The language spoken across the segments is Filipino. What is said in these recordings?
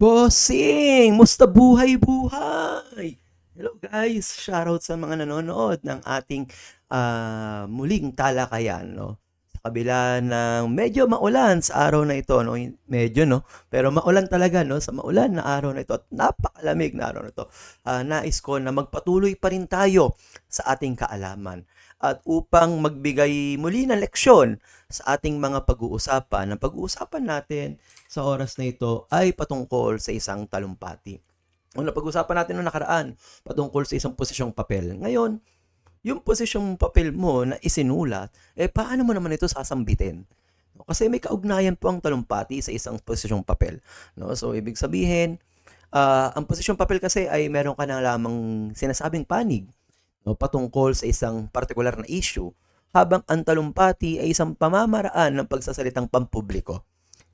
Bossing! Musta buhay-buhay? Hello guys! Shoutout sa mga nanonood ng ating muling talakayan, no? Sa kabila ng medyo maulan sa araw na ito, no? Medyo, no? Pero maulan talaga, no? Sa maulan na araw na ito at napakalamig na araw na ito, nais ko na magpatuloy pa rin tayo sa ating kaalaman. At upang magbigay muli ng leksyon sa ating mga pag-uusapan, ang pag-uusapan natin sa oras na ito ay patungkol sa isang talumpati. Ang napag-usapan natin noong nakaraan, patungkol sa isang posisyong papel. Ngayon, yung posisyong papel mo na isinulat, paano mo naman ito sasambitin? Kasi may kaugnayan po ang talumpati sa isang posisyong papel. No? So, ibig sabihin, ang posisyong papel kasi ay meron ka na lamang sinasabing panig, no? Patungkol sa isang partikular na issue, habang ang talumpati ay isang pamamaraan ng pagsasalitang pampubliko.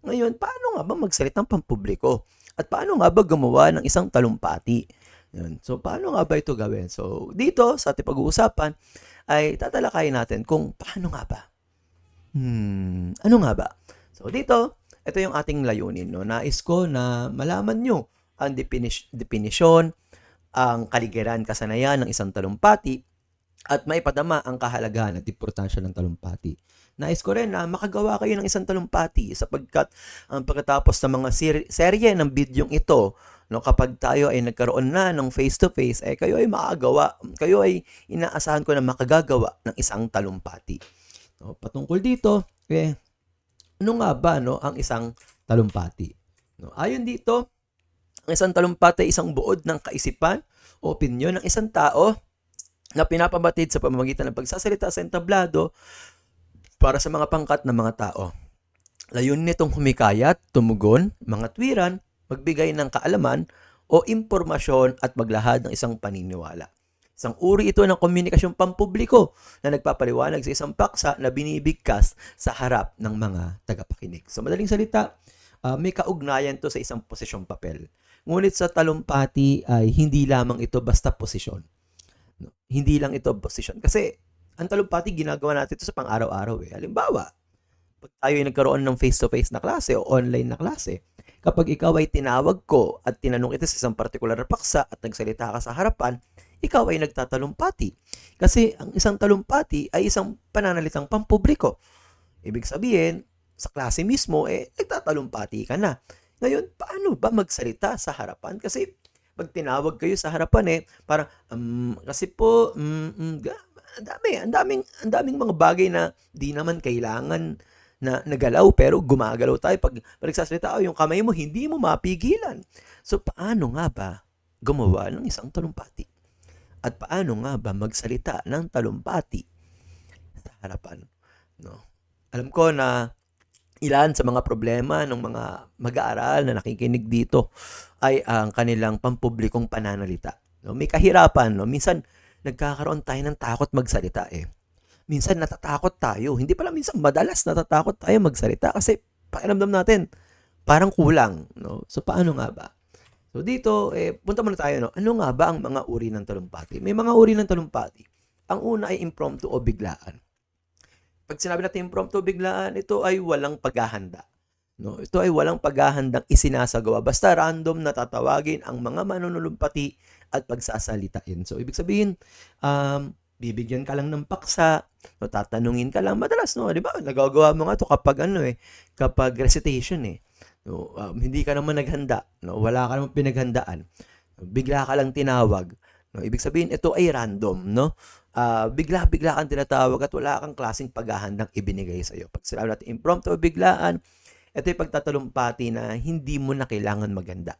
Ngayon, paano nga ba magsalitang pampubliko? At paano nga ba gumawa ng isang talumpati? Yun. So, paano nga ba ito gawin? So, dito sa ating pag-uusapan ay tatalakayin natin kung paano nga ba. Ano nga ba? So, dito, ito yung ating layunin. No? Nais ko na malaman nyo ang definisyon, ang kaligiran, kasanayan ng isang talumpati, at maipadama ang kahalagahan at importansya ng talumpati. Nais ko rin na makagawa kayo ng isang talumpati sapagkat pagkatapos ng mga serye ng bidyong ito, no, kapag tayo ay nagkaroon na ng face-to-face, kayo ay makagawa, kayo ay inaasahan ko na makagagawa ng isang talumpati. No, patungkol dito, ano nga ba no, ang isang talumpati? No, ayon dito, ang isang talumpati ay isang buod ng kaisipan o opinyon ng isang tao na pinapabatid sa pamamagitan ng pagsasalita sa entablado para sa mga pangkat ng mga tao. Layunin nitong humikayat, tumugon, mga tuwiran, magbigay ng kaalaman o impormasyon at maglahad ng isang paniniwala. Isang uri ito ng komunikasyong pampubliko na nagpapaliwanag sa isang paksa na binibigkas sa harap ng mga tagapakinig. So madaling salita, may kaugnayan to sa isang posisyong papel. Ngunit sa talumpati ay hindi lamang ito basta posisyon. No? Hindi lang ito posisyon. Kasi ang talumpati ginagawa natin ito sa pang-araw-araw. Halimbawa, pag tayo ay nagkaroon ng face-to-face na klase o online na klase, kapag ikaw ay tinawag ko at tinanong ito sa isang partikular na paksa at nagsalita ka sa harapan, ikaw ay nagtatalumpati. Kasi ang isang talumpati ay isang pananalitang pampubliko. Ibig sabihin, sa klase mismo, nagtatalumpati ka na. Ngayon, paano ba magsalita sa harapan? Kasi pag tinawag kayo sa harapan parang kasi po ang daming mga bagay na di naman kailangan na nagalaw pero gumagalaw tayo pag nagsasalita yung kamay mo hindi mo mapigilan. So paano nga ba gumawa ng isang talumpati? At paano nga ba magsalita ng talumpati sa harapan? No. Alam ko na ilan sa mga problema ng mga mag-aaral na nakikinig dito ay ang kanilang pampublikong pananalita. No? May kahirapan. No? Minsan, nagkakaroon tayo ng takot magsalita Minsan, natatakot tayo. Hindi pala minsan, madalas natatakot tayo magsalita kasi pakiramdam natin, parang kulang. No? So, paano nga ba? So, dito, punta muna tayo. No? Ano nga ba ang mga uri ng talumpati? May mga uri ng talumpati. Ang una ay impromptu o biglaan. Pag sinabi natin impromptu biglaan, ito ay walang paghahanda. No, ito ay walang paghahandang isinasagawa. Basta random na tatawagin ang mga manunulumpati at pagsasalitain. So, ibig sabihin, bibigyan ka lang ng paksa, no, tatanungin ka lang. Madalas, no, di ba? Nagagawa mo nga ito kapag kapag recitation No, hindi ka naman naghanda. No, wala ka naman pinaghandaan. Bigla ka lang tinawag. No, ibig sabihin, ito ay random, no? Bigla-bigla kang tinatawag at wala kang klaseng paghahandang ibinigay sa'yo. Pag sinabi natin impromptu o biglaan, ito yung pagtatalumpati na hindi mo na kailangan maganda.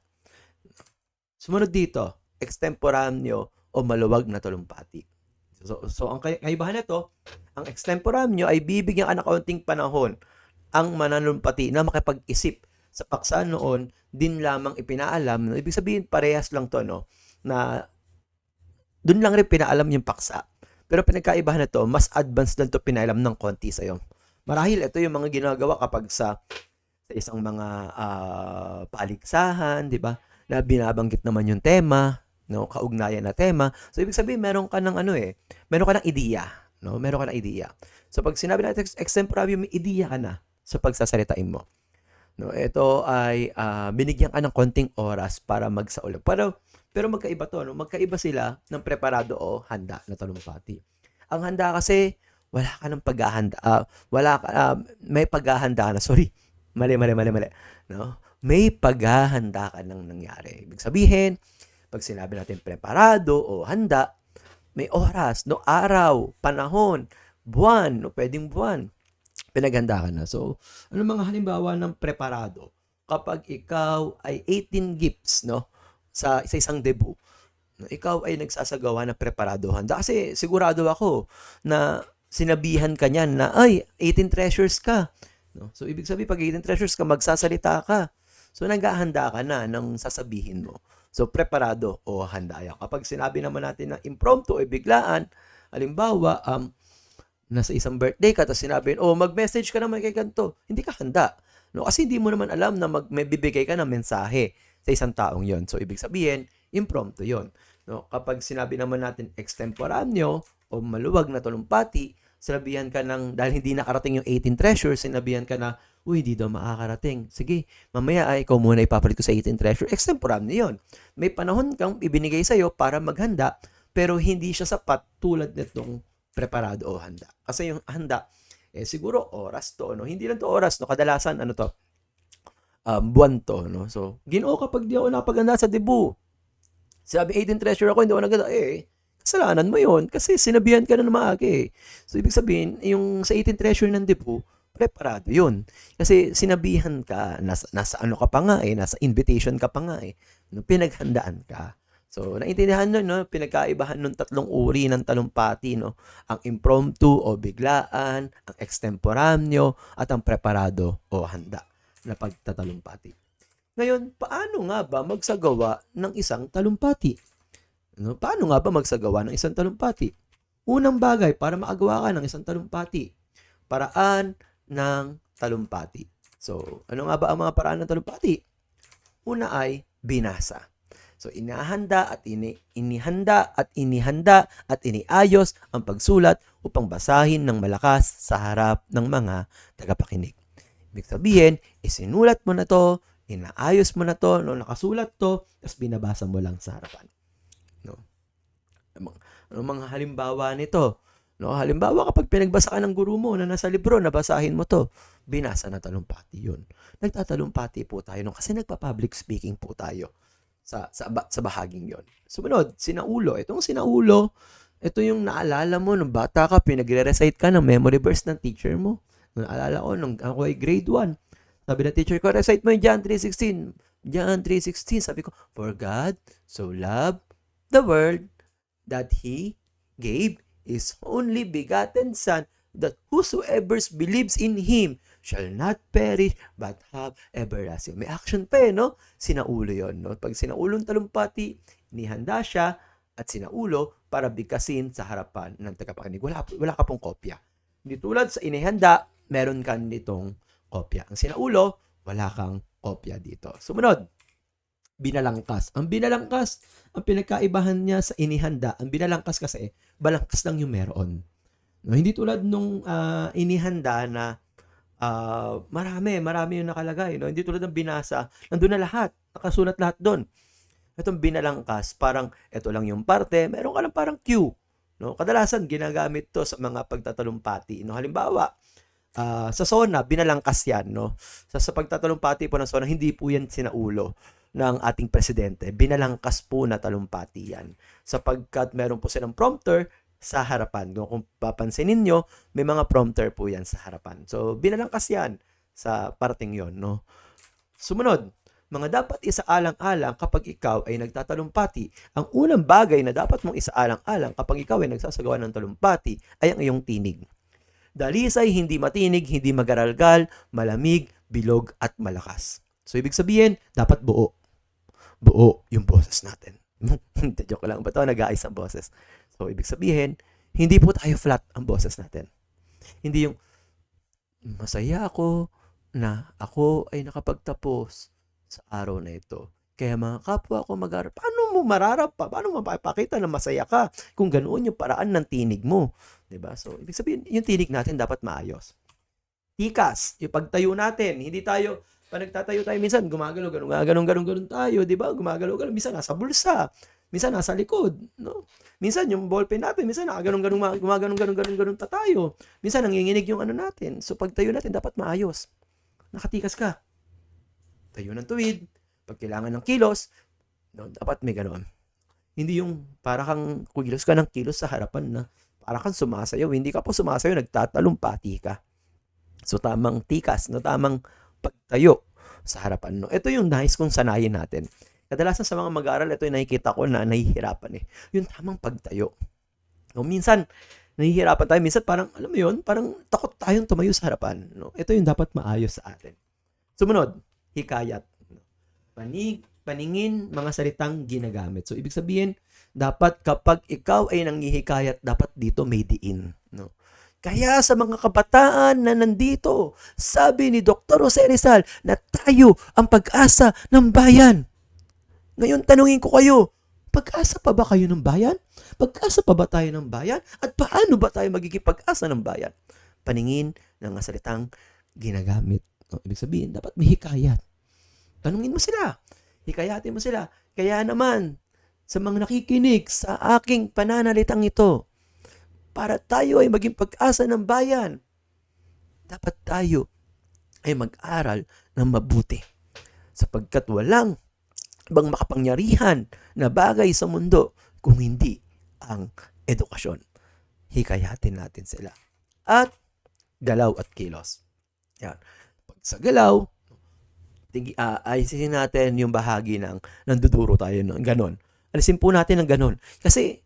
Sumunod dito, extemporaneo o maluwag na talumpati. So ang kaibahan nito, ang extemporaneo ay bibigyan ka ng kaunting panahon ang manalumpati na makipag-isip sa paksa noon din lamang ipinaalam. Ibig sabihin, parehas lang to, no? Na doon lang rin pinaalam yung paksa. Pero pinagkaibahan na to, mas advanced lang to pinaalam ng konti sa'yo. Marahil ito yung mga ginagawa kapag sa isang mga paligsahan, di ba? Na binabanggit naman yung tema, no, kaugnayan na tema. So ibig sabihin meron ka ng meron ka ng ideya, no? Meron ka ng ideya. So pag sinabi natin extemporaneous, may ideya ka na sa pagsasalitain mo. No, ito ay binigyan ka ng konting oras para magsaulog. Pero magkaiba to, no? Magkaiba sila ng preparado o handa na talumpati. Ang handa kasi, wala ka ng paghahanda. May paghahanda ka na. Sorry. Mali. No? May paghahanda ka nang nangyari. Ibig sabihin, pag sinabi natin preparado o handa, may oras, no? Araw, panahon, buwan, no? Pwedeng buwan pinaghanda ka na. So, ano mga halimbawa ng preparado? Kapag ikaw ay 18 gifts, no? Sa isang debut, no? Ikaw ay nagsasagawa ng preparado handa. Kasi sigurado ako na sinabihan ka niyan na, ay, 18 treasures ka. No? So, ibig sabihin, pag 18 treasures ka, magsasalita ka. So, naghahanda ka na ng sasabihin mo. So, preparado o handa yan. Kapag sinabi naman natin na impromptu o biglaan, halimbawa, nasa isang birthday ka, tapos sinabi, mag-message ka naman kay ganito. Hindi ka handa. No? Kasi hindi mo naman alam na may bibigay ka ng mensahe sa isang taong yon. So, ibig sabihin, impromptu yon. No? Kapag sinabi naman natin extemporaneo o maluwag na talumpati, sinabihan ka ng, dahil hindi nakarating yung 18 treasures, sinabihan ka na, hindi daw makakarating. Sige, mamaya ikaw muna ipapalit ko sa 18 treasure. Extemporaneo yon. May panahon kang ibinigay sa'yo para maghanda, pero hindi siya sapat tulad nitong preparado o handa. Kasi yung handa, siguro oras to, no? Hindi lang to oras, no? Kadalasan, buwan to, no? So, Ginoo, kapag di ako napaganda sa debut, sabi 18 treasure ako, hindi ako naganda, kasalanan mo yon kasi sinabihan ka na ng maaga eh. So, ibig sabihin, yung sa 18 treasure ng debut, preparado yun. Kasi sinabihan ka, nasa ano ka pa nga nasa invitation ka pa nga no? Pinaghandaan ka. So, naintindihan nyo, no? Pinagkaibahan ng tatlong uri ng talumpati, no? Ang impromptu o biglaan, ang extemporaneo, at ang preparado o handa na pagtatalumpati. Ngayon, paano nga ba magsagawa ng isang talumpati? No? Paano nga ba magsagawa ng isang talumpati? Unang bagay para maagawa ka ng isang talumpati, paraan ng talumpati. So, ano nga ba ang mga paraan ng talumpati? Una ay binasa. So, inihanda at iniayos ang pagsulat upang basahin ng malakas sa harap ng mga tagapakinig. Ibig sabihin, isinulat mo na to, inaayos mo na to, no, nakasulat to, tapos binabasa mo lang sa harapan. No? Ano mga halimbawa nito? No, halimbawa kapag pinagbasa ka ng guru mo na nasa libro, nabasahin mo to, binasa na talumpati yun. Nagtatalumpati po tayo kasi nagpa-public speaking po tayo sa bahaging yon. Sumunod, sinaulo. Itong sinaulo, ito yung naalala mo nung bata ka, pinagre-recite ka ng memory verse ng teacher mo. Naalala ko, nung ako ay grade 1, sabi ng teacher ko, recite mo yung John 3:16. John 3:16, sabi ko, for God so loved the world that He gave His only begotten Son, that whosoever believes in Him shall not perish but have everlasting. May action pa no? Sinaulo yon, no? Pag sinaulong talumpati, inihanda siya at sinaulo para bigkasin sa harapan ng tagapakinig. Wala ka pong kopya. Hindi tulad sa inihanda, meron ka nitong kopya. Ang sinaulo, wala kang kopya dito. Sumunod, binalangkas. Ang binalangkas, ang pinagkaibahan niya sa inihanda, ang binalangkas kasi, balangkas lang yung meron. No, hindi tulad nung inihanda na marami yung nakalagay. No? Hindi tulad ng binasa, nandun na lahat, nakasulat lahat doon. Itong binalangkas, parang ito lang yung parte, meron ka lang parang cue. No? Kadalasan, ginagamit to sa mga pagtatalumpati. No? Halimbawa, sa SONA, binalangkas yan. No? Sa pagtatalumpati po ng SONA, hindi po yan sinaulo ng ating presidente. Binalangkas po na talumpati yan. Sapagkat meron po silang prompter sa harapan. Kung papansinin nyo, may mga prompter po yan sa harapan. So, binalangkas yan sa parting yon, no? Sumunod, mga dapat isaalang-alang kapag ikaw ay nagtatalumpati. Ang unang bagay na dapat mong isaalang-alang kapag ikaw ay nagsasagawa ng talumpati ay ang iyong tinig. Dalisay, hindi matinig, hindi magaralgal, malamig, bilog, at malakas. So, ibig sabihin, dapat buo. Buo yung boses natin. Joke lang ba ito? Nag-aayos ang boses. So, ibig sabihin, hindi po tayo flat ang boses natin. Hindi yung, masaya ako na ako ay nakapagtapos sa araw na ito. Kaya mga kapwa ko mag-aral, paano mo mararap pa? Paano mo mapapakita na masaya ka kung ganoon yung paraan ng tinig mo? Diba? So, ibig sabihin, yung tinig natin dapat maayos. Tikas, yung pagtayo natin, hindi tayo Pag nagtatayo tayo minsan gumagalaw, gano'n tayo, 'di ba? Gumagalaw, minsan nasa bulsa, minsan nasa likod, no? Minsan yung ballpen natin, minsan gumagano'n pa tayo. Minsan nanginginig yung ano natin. So pagtayo natin dapat maayos. Nakatikas ka. Tayo ng tuwid. Pag kailangan ng kilos, no, dapat may ganoon. Hindi yung para kang kilos ka ng kilos sa harapan na para kang sumasayaw. Hindi ka po sumasayaw, nagtatalumpati ka. So tamang tikas, no, tamang pagtayo sa harapan. No. Ito yung nais kong sanayin natin. Kadalasan sa mga mag-aaral, ito yung nakikita ko na nahihirapan eh. Yung tamang pagtayo. No, minsan, nahihirapan tayo. Minsan parang, alam mo yun, parang takot tayong tumayo sa harapan. No? Ito yung dapat maayos sa atin. Sumunod, hikayat. Paningin, mga salitang ginagamit. So, ibig sabihin, dapat kapag ikaw ay nanghihikayat, dapat dito may diin. No? Kaya sa mga kabataan na nandito, sabi ni Dr. Jose Rizal na tayo ang pag-asa ng bayan. Ngayon, tanungin ko kayo, pag-asa pa ba kayo ng bayan? Pag-asa pa ba tayo ng bayan? At paano ba tayo magiging pag-asa ng bayan? Paningin ng mga salitang ginagamit. No, ibig sabihin, dapat may hikayat. Tanungin mo sila. Hikayatin mo sila. Kaya naman, sa mga nakikinig sa aking pananalitang ito, para tayo ay maging pag-asa ng bayan, dapat tayo ay mag-aral ng mabuti. Sapagkat walang ibang makapangyarihan na bagay sa mundo kung hindi ang edukasyon. Hikayatin natin sila. At galaw at kilos. Yan. Pag sa galaw, ayusin natin yung bahagi ng nanduduro tayo. No? Ganon. Alisin po natin ng ganon. Kasi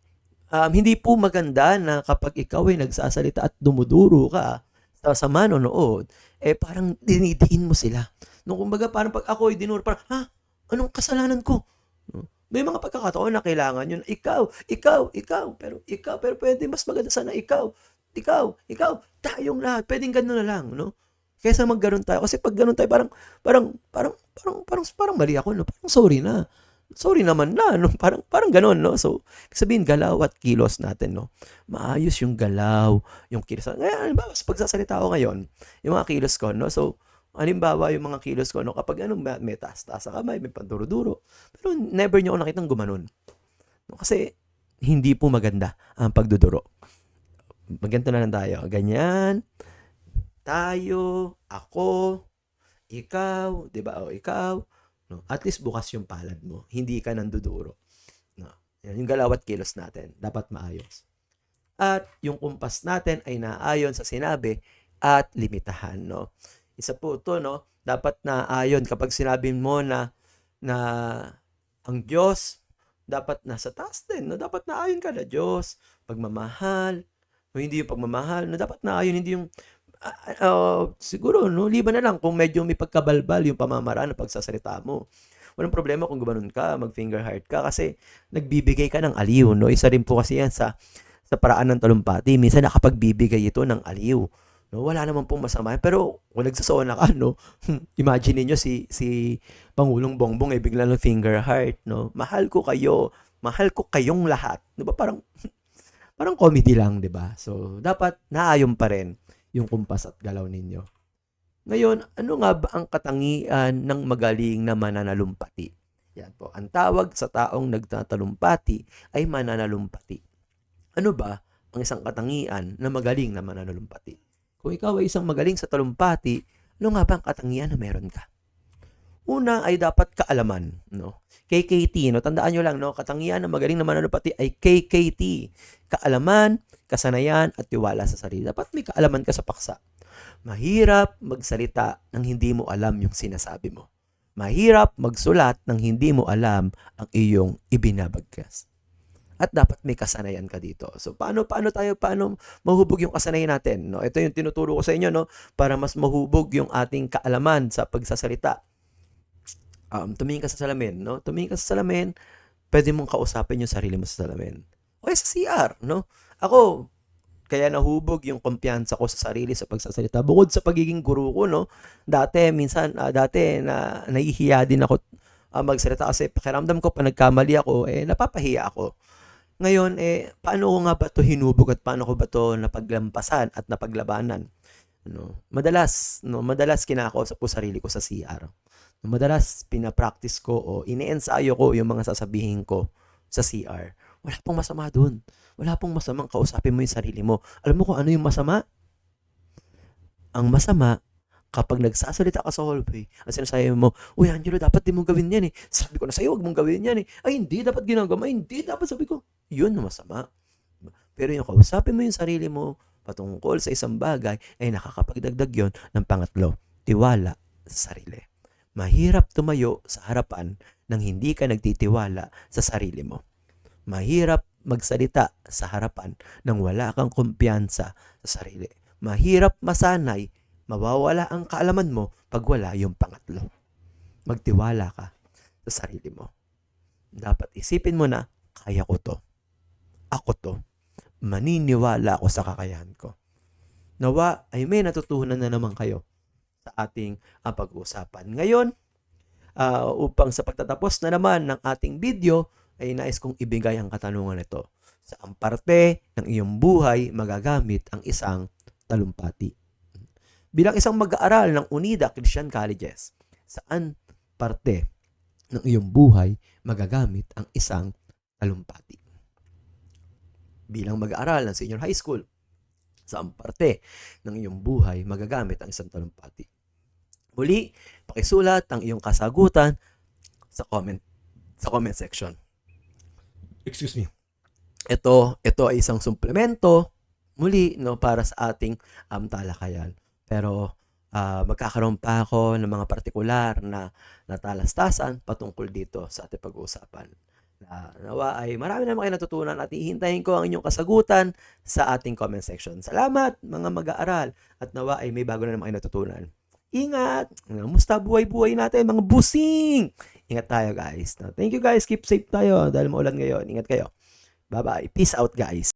hindi po maganda na kapag ikaw ay nagsasalita at dumuduro ka sa manonood, parang dinidiin mo sila. No, kumbaga parang pag ako ay dinuro, parang, anong kasalanan ko? May mga pagkakataon na kailangan yun. Pero pwede mas maganda sana ikaw, tayong lahat. Pwedeng gano'n na lang, no? Kaysa magganon tayo. Kasi pag ganon tayo, parang mali ako, no? Parang sorry na. Sorry naman na, no? Parang ganon, no? So, sabihin, galaw at kilos natin, no? Maayos yung galaw, yung kilos. Ngayon, halimbawa, sa pagsasalita ko ngayon, yung mga kilos ko, no? So, halimbawa yung mga kilos ko, no, kapag may taas-taas sa kamay, may panduro-duro. Pero never nyo ako nakitang gumanon. No, kasi hindi po maganda ang pagduduro. Maganda na lang tayo. Ganyan. Tayo, ako, ikaw, di ba? O ikaw. No, at least bukas yung palad mo. Hindi ka nanduduro. No, yung galaw at kilos natin. Dapat maayos. At yung kumpas natin ay naayon sa sinabi at limitahan. No? Isa po ito, no? Dapat na ayon kapag sinabi mo na ang Diyos dapat nasa taas din, no? Dapat na ayon ka na Diyos, pagmamahal, o hindi yung pagmamahal, no? Dapat na ayon, hindi yung siguro, no? Liban na lang kung medyo may pagkabalbal yung pamamaraan ng pagsasalita mo. Walang problema kung gumanon ka, mag-finger heart ka, kasi nagbibigay ka ng aliw, no? Isa rin po kasi yan sa paraan ng talumpati. Minsan nakapagbibigay ito ng aliw. No, wala naman pong masama. Pero kung nagsasona ka, no, imagine niyo si Pangulong Bongbong bigla ng finger heart, no. Mahal ko kayo. Mahal ko kayong lahat. 'Di ba parang comedy lang, 'di ba? So dapat naayon pa rin yung kumpas at galaw ninyo. Ngayon, ano nga ba ang katangian ng magaling na mananalumpati? Yan po. Ang tawag sa taong nagtatalumpati ay mananalumpati. Ano ba ang isang katangian na magaling na mananalumpati? Kung ikaw ay isang magaling sa talumpati, ano nga ba ang katangian na meron ka? Una ay dapat kaalaman, no? KKT, no? Tandaan nyo lang, no? Katangian ng magaling na mananalumpati ay KKT. Kaalaman, kasanayan, at tiwala sa sarili. Dapat may kaalaman ka sa paksa. Mahirap magsalita nang hindi mo alam yung sinasabi mo. Mahirap magsulat nang hindi mo alam ang iyong ibinabagkas. At dapat may kasanayan ka dito. So paano mahubog yung kasanayan natin, no? Ito yung tinuturo ko sa inyo, no, para mas mahubog yung ating kaalaman sa pagsasalita. Tumingin ka sa salamin, no? Tumingin ka sa salamin, pwede mong kausapin yung sarili mo sa salamin. O sa CR, no? Ako, kaya nahubog yung kumpiyansa ko sa sarili sa pagsasalita. Bukod sa pagiging guru ko, no? Dati na nahihiya din ako magsalita kasi pakiramdam ko pa nagkamali ako, napapahiya ako. Ngayon, paano ko nga ba ito hinubog at paano ko ba ito napaglampasan at napaglabanan? Madalas kinakausap ko sarili ko sa CR. Madalas pina-practice ko o ine-ensayo ko yung mga sasabihin ko sa CR. Wala pong masama dun. Wala pong masamang kausapin mo yung sarili mo. Alam mo kung ano yung masama? Ang masama, kapag nagsasalita ka sa hallway, ang sinasabi mo, "Uy, Angelo, dapat di mo gawin yan eh. Sabi ko na sa'yo, wag mong gawin yan eh. Ay, hindi, dapat ginagawa mo. Ay, hindi, dapat sabi ko." Yun ang masama. Pero yung kausapin mo yung sarili mo patungkol sa isang bagay, ay nakakapagdagdag yon ng pangatlo, tiwala sa sarili. Mahirap tumayo sa harapan nang hindi ka nagtitiwala sa sarili mo. Mahirap magsalita sa harapan nang wala kang kumpiyansa sa sarili. Mahirap masanay, mawawala ang kaalaman mo pag wala yung pangatlo. Magtiwala ka sa sarili mo. Dapat isipin mo na, kaya ko to. Ako to. Maniniwala ako sa kakayahan ko. Nawa ay may natutunan na naman kayo sa ating pag-uusapan. Ngayon, upang sa pagtatapos na naman ng ating video, ay nais kong ibigay ang katanungan nito. Saan parte ng iyong buhay magagamit ang isang talumpati? Bilang isang mag-aaral ng UNIDA Christian Colleges, saan parte ng iyong buhay magagamit ang isang talumpati? Bilang mag-aaral ng senior high school, saan parte ng iyong buhay magagamit ang isang talumpati? Muli, pakisulat ang iyong kasagutan sa comment section. Excuse me. Ito ay isang suplemento muli para sa ating talakayan. Pero magkakaroon pa ako ng mga partikular na natalastasan patungkol dito sa ating pag-uusapan. Nawa ay marami naman kayo natutunan at hihintayin ko ang inyong kasagutan sa ating comment section. Salamat mga mag-aaral at nawa ay may bago na naman kayo natutunan. Ingat! Musta buhay-buhay natin mga busing! Ingat tayo guys. Thank you guys. Keep safe tayo dahil maulan ngayon. Ingat kayo. Bye-bye. Peace out guys.